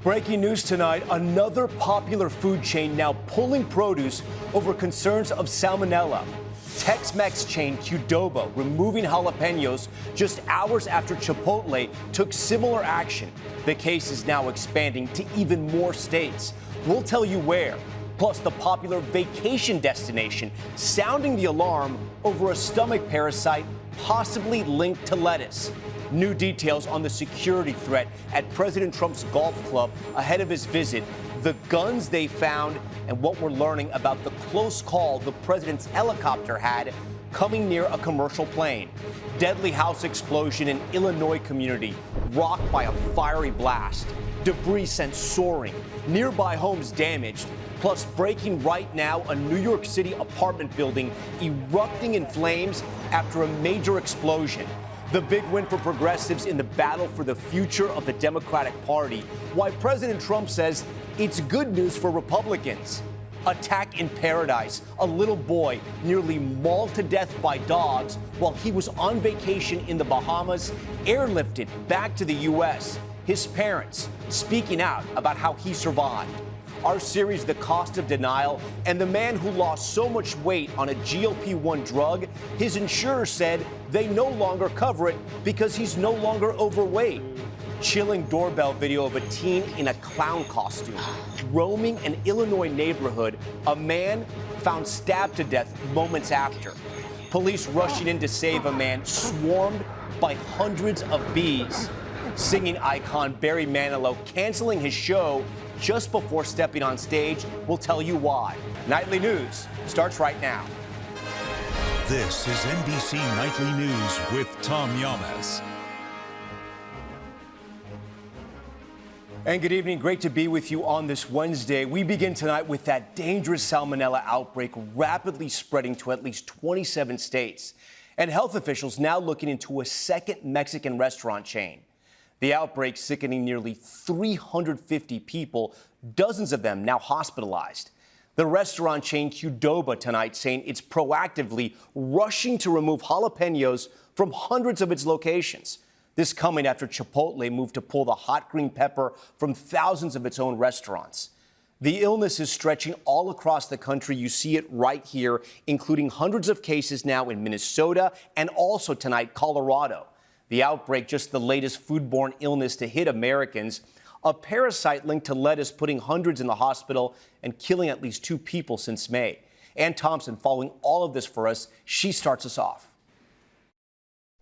Breaking news tonight, another popular food chain now pulling produce over concerns of salmonella. Tex-Mex chain Qdoba removing jalapenos just hours after Chipotle took similar action. The case is now expanding to even more states. We'll tell you where. Plus, the popular vacation destination sounding the alarm over a stomach parasite possibly linked to lettuce. New details on the security threat at President Trump's golf club ahead of his visit, the guns they found, and what we're learning about the close call the president's helicopter had coming near a commercial plane. Deadly house explosion in Illinois community, rocked by a fiery blast. Debris sent soaring. Nearby homes damaged. Plus, breaking right now, a New York City apartment building erupting in flames after a major explosion. The big win for progressives in the battle for the future of the Democratic Party. Why President Trump says it's good news for Republicans. Attack in Paradise. A little boy nearly mauled to death by dogs while he was on vacation in the Bahamas, airlifted back to the U.S. His parents speaking out about how he survived. Our series, The Cost of Denial, and the man who lost so much weight on a GLP-1 drug, his insurer said they no longer cover it because he's no longer overweight. Chilling doorbell video of a teen in a clown costume roaming an Illinois neighborhood, a man found stabbed to death moments after. Police rushing in to save a man swarmed by hundreds of bees. Singing icon Barry Manilow canceling his show just before stepping on stage. We'll tell you why. Nightly News starts right now. This is NBC Nightly News with Tom Llamas. And good evening. Great to be with you on this Wednesday. We begin tonight with that dangerous salmonella outbreak rapidly spreading to at least 27 states. And health officials now looking into a second Mexican restaurant chain. The outbreak sickening nearly 350 people, dozens of them now hospitalized. The restaurant chain Qdoba tonight saying it's proactively rushing to remove jalapenos from hundreds of its locations. This coming after Chipotle moved to pull the hot green pepper from thousands of its own restaurants. The illness is stretching all across the country. You see it right here, including hundreds of cases now in Minnesota and also tonight, Colorado. The outbreak, just the latest foodborne illness to hit Americans. A parasite linked to lettuce putting hundreds in the hospital and killing at least 2 people since May. Ann Thompson following all of this for us. She starts us off.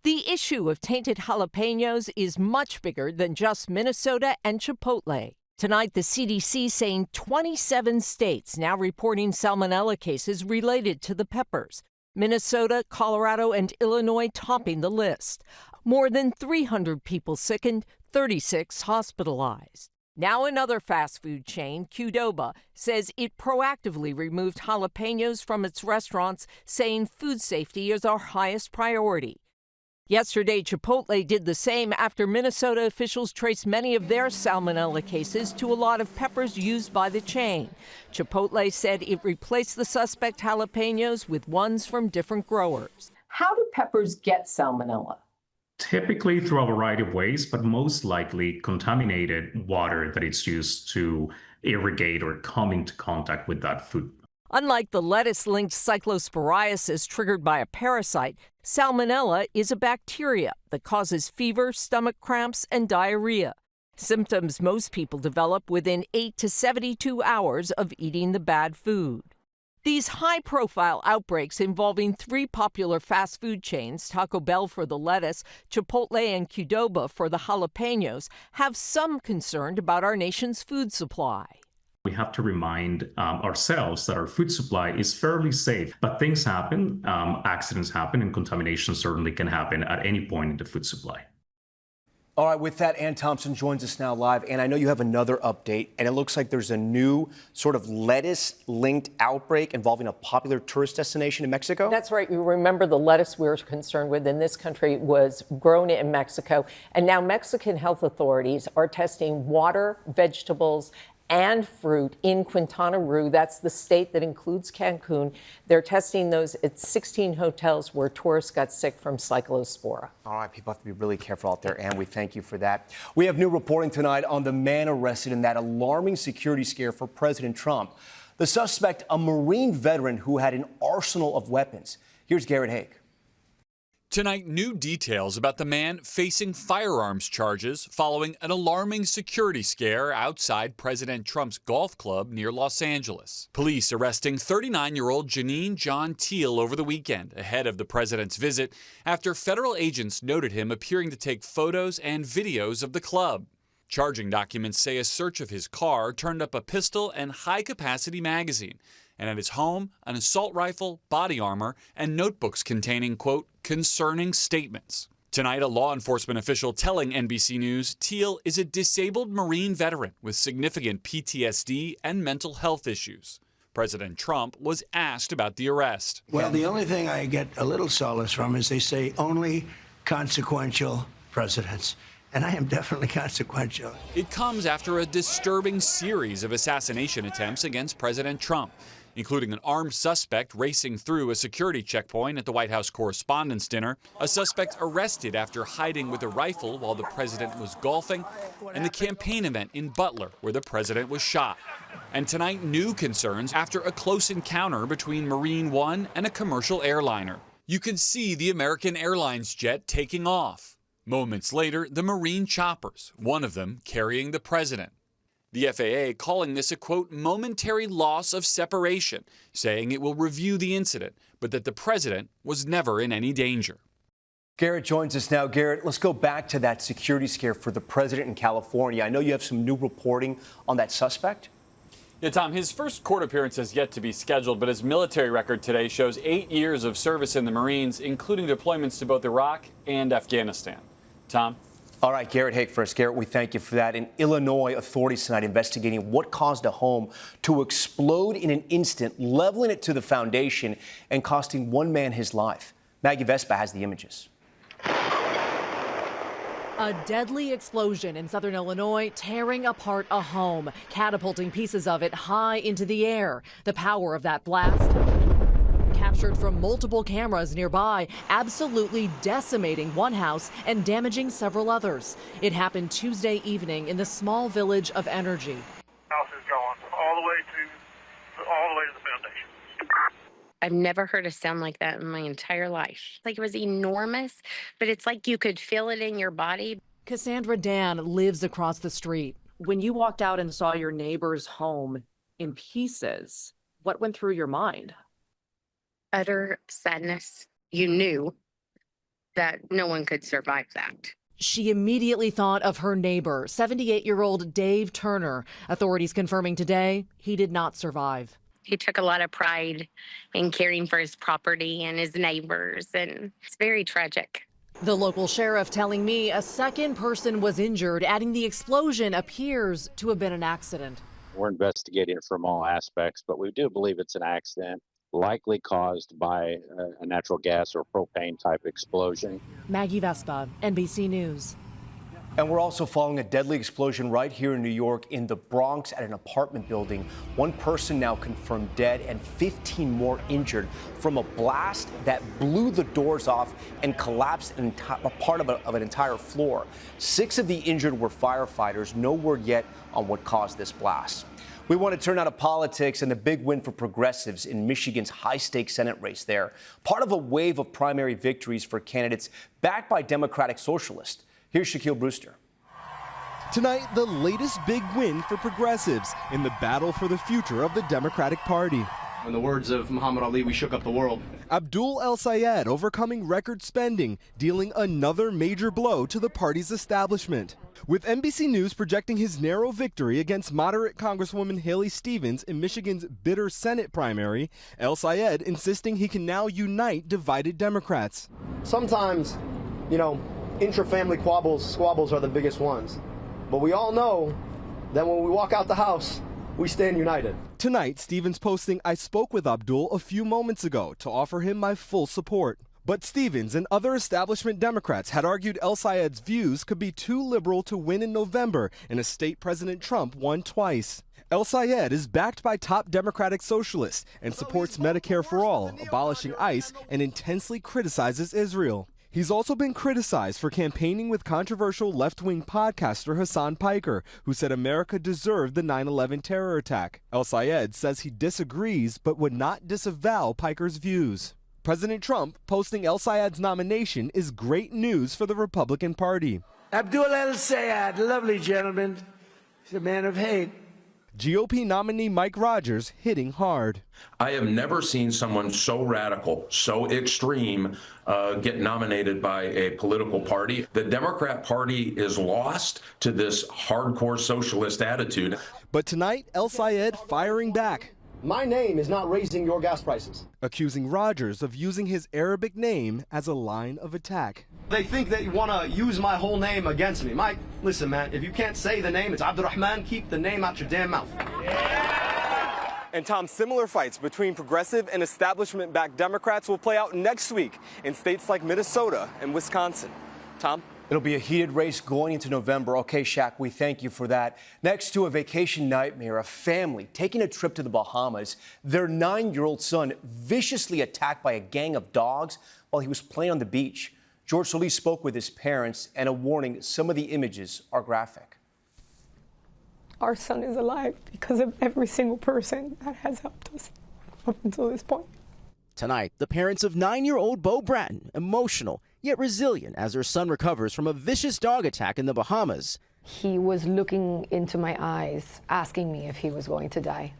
The issue of tainted jalapenos is much bigger than just Minnesota and Chipotle. Tonight, the CDC saying 27 states now reporting salmonella cases related to the peppers. Minnesota, Colorado, and Illinois topping the list. More than 300 people sickened, 36 hospitalized. Now another fast food chain, Qdoba, says it proactively removed jalapenos from its restaurants, saying food safety is our highest priority. Yesterday, Chipotle did the same after Minnesota officials traced many of their salmonella cases to a lot of peppers used by the chain. Chipotle said it replaced the suspect jalapenos with ones from different growers. How do peppers get salmonella? Typically through a variety of ways, but most likely contaminated water that it's used to irrigate or come into contact with that food. Unlike the lettuce-linked cyclosporiasis triggered by a parasite, salmonella is a bacteria that causes fever, stomach cramps, and diarrhea. Symptoms most people develop within 8 to 72 hours of eating the bad food. These high-profile outbreaks involving 3 popular fast food chains, Taco Bell for the lettuce, Chipotle and Qdoba for the jalapenos, have some concern about our nation's food supply. We have to remind ourselves that our food supply is fairly safe, but things happen, accidents happen, and contamination certainly can happen at any point in the food supply. All right, with that, Ann Thompson joins us now live. And I know you have another update, and it looks like there's a new sort of lettuce-linked outbreak involving a popular tourist destination in Mexico? That's right. You remember the lettuce we were concerned with in this country was grown in Mexico. And now Mexican health authorities are testing water, vegetables, and fruit in Quintana Roo. That's the state that includes Cancun. They're testing those at 16 hotels where tourists got sick from cyclospora. All right, people have to be really careful out there, and we thank you for that. We have new reporting tonight on the man arrested in that alarming security scare for President Trump. The suspect, a Marine veteran who had an arsenal of weapons. Here's Garrett Haake. Tonight, new details about the man facing firearms charges following an alarming security scare outside President Trump's golf club near Los Angeles. Police arresting 39-year-old Janine John Teal over the weekend ahead of the president's visit after federal agents noted him appearing to take photos and videos of the club. Charging documents say a search of his car turned up a pistol and high-capacity magazine, and at his home, an assault rifle, body armor, and notebooks containing, quote, concerning statements. Tonight, a law enforcement official telling NBC News Teal is a disabled Marine veteran with significant PTSD and mental health issues. President Trump was asked about the arrest. Well, the only thing I get a little solace from is they say only consequential presidents. And I am definitely consequential. It comes after a disturbing series of assassination attempts against President Trump, including an armed suspect racing through a security checkpoint at the White House Correspondents' Dinner, a suspect arrested after hiding with a rifle while the president was golfing, and the campaign event in Butler where the president was shot. And tonight, new concerns after a close encounter between Marine One and a commercial airliner. You can see the American Airlines jet taking off. Moments later, the Marine choppers, one of them carrying the president. The FAA calling this a, quote, momentary loss of separation, saying it will review the incident, but that the president was never in any danger. Garrett joins us now. Garrett, let's go back to that security scare for the president in California. I know you have some new reporting on that suspect. Yeah, Tom, his first court appearance has yet to be scheduled, but his military record today shows 8 years of service in the Marines, including deployments to both Iraq and Afghanistan. Tom? All right, Garrett Haake first. Garrett, we thank you for that. In Illinois, authorities tonight investigating what caused a home to explode in an instant, leveling it to the foundation and costing one man his life. Maggie Vespa has the images. A deadly explosion in southern Illinois, tearing apart a home, catapulting pieces of it high into the air. The power of that blast, captured from multiple cameras nearby, absolutely decimating one house and damaging several others. It happened Tuesday evening in the small village of Energy. House is gone all the way to the foundation. I've never heard a sound like that in my entire life. Like it was enormous, but it's like you could feel it in your body. Cassandra Dan lives across the street. When you walked out and saw your neighbor's home in pieces, what went through your mind? Utter sadness. You knew that no one could survive that. She immediately thought of her neighbor, 78-year-old Dave Turner. Authorities confirming today he did not survive. He took a lot of pride in caring for his property and his neighbors, and it's very tragic. The local sheriff telling me a second person was injured, adding the explosion appears to have been an accident. We're investigating it from all aspects, but we do believe it's an accident, likely caused by a natural gas or propane type explosion. Maggie Vespa, NBC News. And we're also following a deadly explosion right here in New York in the Bronx at an apartment building. One person now confirmed dead and 15 more injured from a blast that blew the doors off and collapsed a part of an entire floor. 6 of the injured were firefighters. No word yet on what caused this blast. We want to turn out of politics and the big win for progressives in Michigan's high-stakes Senate race there. Part of a wave of primary victories for candidates backed by Democratic Socialists. Here's Shaquille Brewster. Tonight, the latest big win for progressives in the battle for the future of the Democratic Party. In the words of Muhammad Ali, we shook up the world. Abdul El-Sayed overcoming record spending, dealing another major blow to the party's establishment. With NBC News projecting his narrow victory against moderate Congresswoman Haley Stevens in Michigan's bitter Senate primary, El-Sayed insisting he can now unite divided Democrats. Sometimes, intra-family squabbles are the biggest ones. But we all know that when we walk out the house, we stand united. Tonight, Stevens posting, "I spoke with Abdul a few moments ago to offer him my full support." But Stevens and other establishment Democrats had argued El-Sayed's views could be too liberal to win in November in a state President Trump won twice. El-Sayed is backed by top Democratic socialists and supports Medicare for all, abolishing ICE, and intensely criticizes Israel. He's also been criticized for campaigning with controversial left-wing podcaster Hassan Piker, who said America deserved the 9/11 terror attack. El-Sayed says he disagrees but would not disavow Piker's views. President Trump posting El-Sayed's nomination is great news for the Republican Party. Abdul El-Sayed, lovely gentleman. He's a man of hate. GOP nominee Mike Rogers hitting hard. I have never seen someone so radical, so extreme, get nominated by a political party. The Democrat Party is lost to this hardcore socialist attitude. But tonight, El-Sayed firing back. My name is not raising your gas prices. Accusing Rogers of using his Arabic name as a line of attack. They think that you want to use my whole name against me. Mike, listen, man, if you can't say the name, it's Abdurrahman, keep the name out your damn mouth. And Tom, similar fights between progressive and establishment-backed Democrats will play out next week in states like Minnesota and Wisconsin. Tom? It'll be a heated race going into November. Okay, Shaq, we thank you for that. Next to a vacation nightmare, a family taking a trip to the Bahamas. Their 9-year-old son viciously attacked by a gang of dogs while he was playing on the beach. George Solis spoke with his parents, and a warning, some of the images are graphic. Our son is alive because of every single person that has helped us up until this point. Tonight, the parents of 9-year-old Bo Bratton, emotional yet resilient as their son recovers from a vicious dog attack in the Bahamas. He was looking into my eyes, asking me if he was going to die.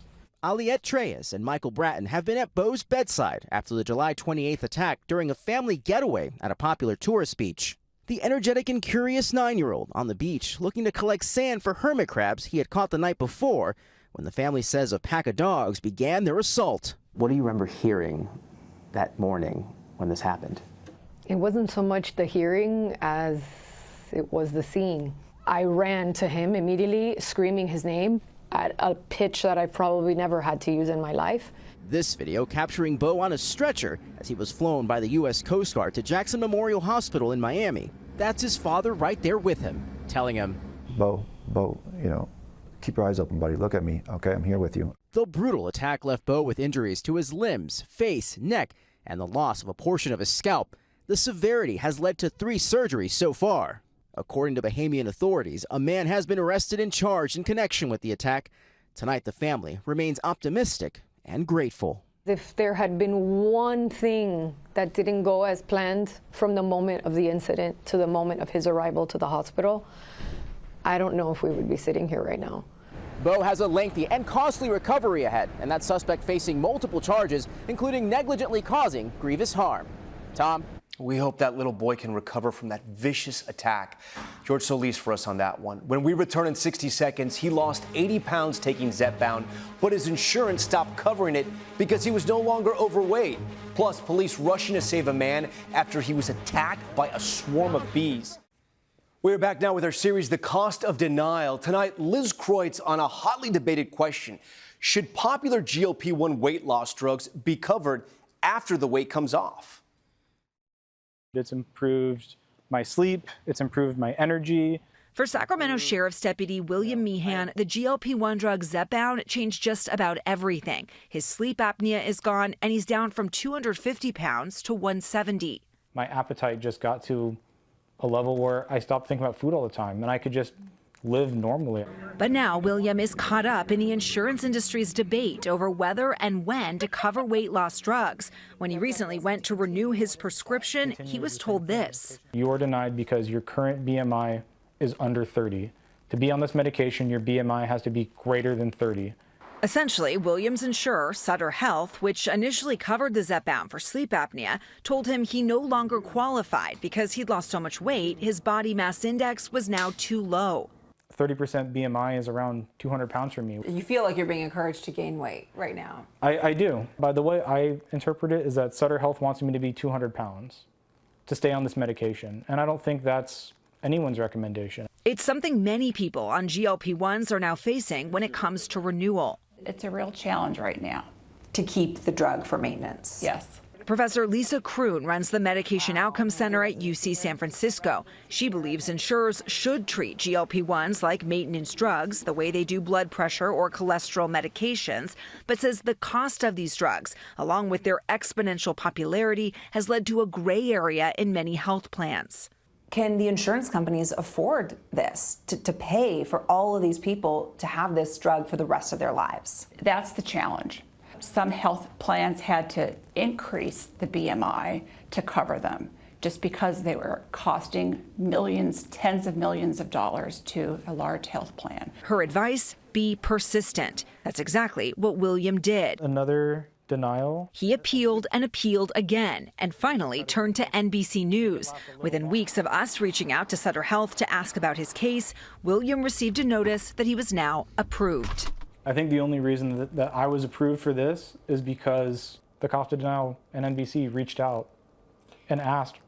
Aliette Treyes and Michael Bratton have been at Bo's bedside after the July 28th attack during a family getaway at a popular tourist beach. The energetic and curious 9-year-old on the beach looking to collect sand for hermit crabs he had caught the night before when the family says a pack of dogs began their assault. What do you remember hearing that morning when this happened? It wasn't so much the hearing as it was the scene. I ran to him immediately, screaming his name at a pitch that I probably never had to use in my life. This video capturing Bo on a stretcher as he was flown by the U.S. Coast Guard to Jackson Memorial Hospital in Miami. That's his father right there with him, telling him, Bo, keep your eyes open, buddy. Look at me, okay? I'm here with you. The brutal attack left Bo with injuries to his limbs, face, neck, and the loss of a portion of his scalp. The severity has led to 3 surgeries so far. According to Bahamian authorities, a man has been arrested and charged in connection with the attack. Tonight, the family remains optimistic and grateful. If there had been one thing that didn't go as planned from the moment of the incident to the moment of his arrival to the hospital, I don't know if we would be sitting here right now. Bo has a lengthy and costly recovery ahead, and that suspect facing multiple charges, including negligently causing grievous harm. Tom? We hope that little boy can recover from that vicious attack. George Solis for us on that one. When we return in 60 seconds, he lost 80 pounds taking Zepbound, but his insurance stopped covering it because he was no longer overweight. Plus, police rushing to save a man after he was attacked by a swarm of bees. We're back now with our series, The Cost of Denial. Tonight, Liz Kreutz on a hotly debated question. Should popular GLP-1 weight loss drugs be covered after the weight comes off? It's improved my sleep, it's improved my energy. For Sacramento Sheriff's Deputy William Meehan, the GLP-1 drug Zepbound changed just about everything. His sleep apnea is gone, and he's down from 250 pounds to 170. My appetite just got to a level where I stopped thinking about food all the time, and I could just live normally. But now William is caught up in the insurance industry's debate over whether and when to cover weight loss drugs. When he recently went to renew his prescription, he was told this. You are denied because your current BMI is under 30. To be on this medication, your BMI has to be greater than 30. Essentially, William's insurer, Sutter Health, which initially covered the Zepbound for sleep apnea, told him he no longer qualified because he'd lost so much weight, his body mass index was now too low. 30% BMI is around 200 pounds for me. You feel like you're being encouraged to gain weight right now? I do. By the way I interpret it is that Sutter Health wants me to be 200 pounds to stay on this medication. And I don't think that's anyone's recommendation. It's something many people on GLP-1s are now facing when it comes to renewal. It's a real challenge right now to keep the drug for maintenance. Yes. Professor Lisa Kroon runs the Medication Outcomes Center at UC San Francisco. She believes insurers should treat GLP-1s like maintenance drugs, the way they do blood pressure or cholesterol medications, but says the cost of these drugs, along with their exponential popularity, has led to a gray area in many health plans. Can the insurance companies afford this, to pay for all of these people to have this drug for the rest of their lives? That's the challenge. Some health plans had to increase the BMI to cover them just because they were costing millions, tens of millions of dollars to a large health plan. Her advice, be persistent. That's exactly what William did. Another denial. He appealed and appealed again and finally turned to NBC News. Within weeks of us reaching out to Sutter Health to ask about his case, William received a notice that he was now approved. I think the only reason that I was approved for this is because the cost of denial and NBC reached out and asked,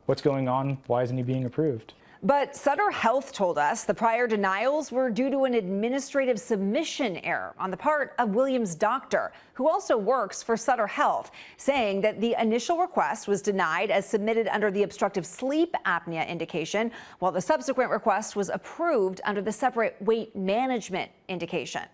what's going on? Why isn't he being approved? But Sutter Health told us the prior denials were due to an administrative submission error on the part of William's doctor, who also works for Sutter Health, saying that the initial request was denied as submitted under the obstructive sleep apnea indication, while the subsequent request was approved under the separate weight management indication.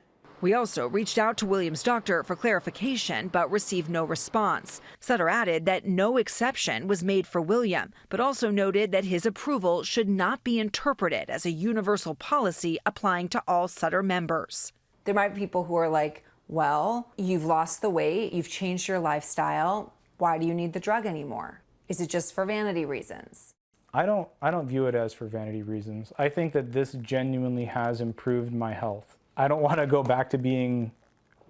We also reached out to William's doctor for clarification, but received no response. Sutter added that no exception was made for William, but also noted that his approval should not be interpreted as a universal policy applying to all Sutter members. There might be people who are like, well, you've lost the weight, you've changed your lifestyle. Why do you need the drug anymore? Is it just for vanity reasons? I don't view it as for vanity reasons. I think that this genuinely has improved my health. I don't want to go back to being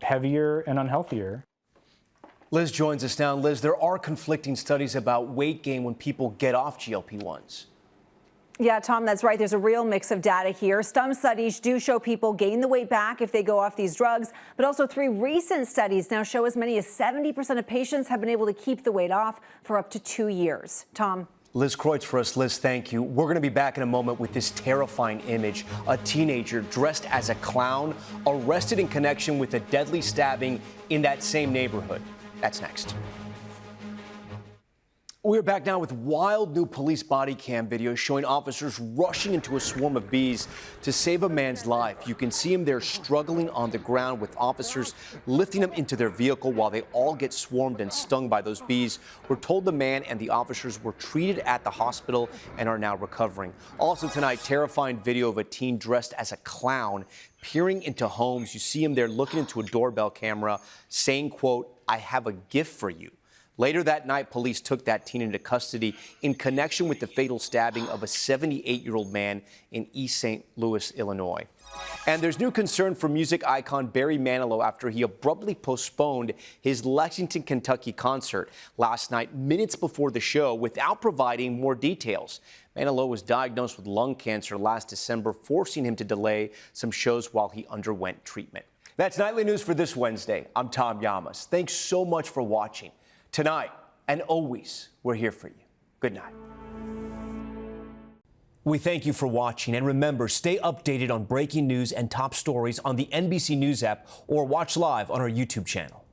heavier and unhealthier. Liz joins us now. Liz, there are conflicting studies about weight gain when people get off GLP-1s. Yeah, Tom, that's right. There's a real mix of data here. Some studies do show people gain the weight back if they go off these drugs, but also 3 recent studies now show as many as 70% of patients have been able to keep the weight off for up to 2 years. Tom. Liz Kreutz for us. Liz, thank you. We're going to be back in a moment with this terrifying image. A teenager dressed as a clown arrested in connection with a deadly stabbing in that same neighborhood. That's next. We're back now with wild new police body cam video showing officers rushing into a swarm of bees to save a man's life. You can see him there struggling on the ground with officers lifting him into their vehicle while they all get swarmed and stung by those bees. We're told the man and the officers were treated at the hospital and are now recovering. Also tonight, terrifying video of a teen dressed as a clown peering into homes. You see him there looking into a doorbell camera saying, quote, "I have a gift for you." Later that night, police took that teen into custody in connection with the fatal stabbing of a 78-year-old man in East St. Louis, Illinois. And there's new concern for music icon Barry Manilow after he abruptly postponed his Lexington, Kentucky concert last night, minutes before the show, without providing more details. Manilow was diagnosed with lung cancer last December, forcing him to delay some shows while he underwent treatment. That's Nightly News for this Wednesday. I'm Tom Llamas. Thanks so much for watching. Tonight, and always, we're here for you. Good night. We thank you for watching, and remember, stay updated on breaking news and top stories on the NBC News app or watch live on our YouTube channel.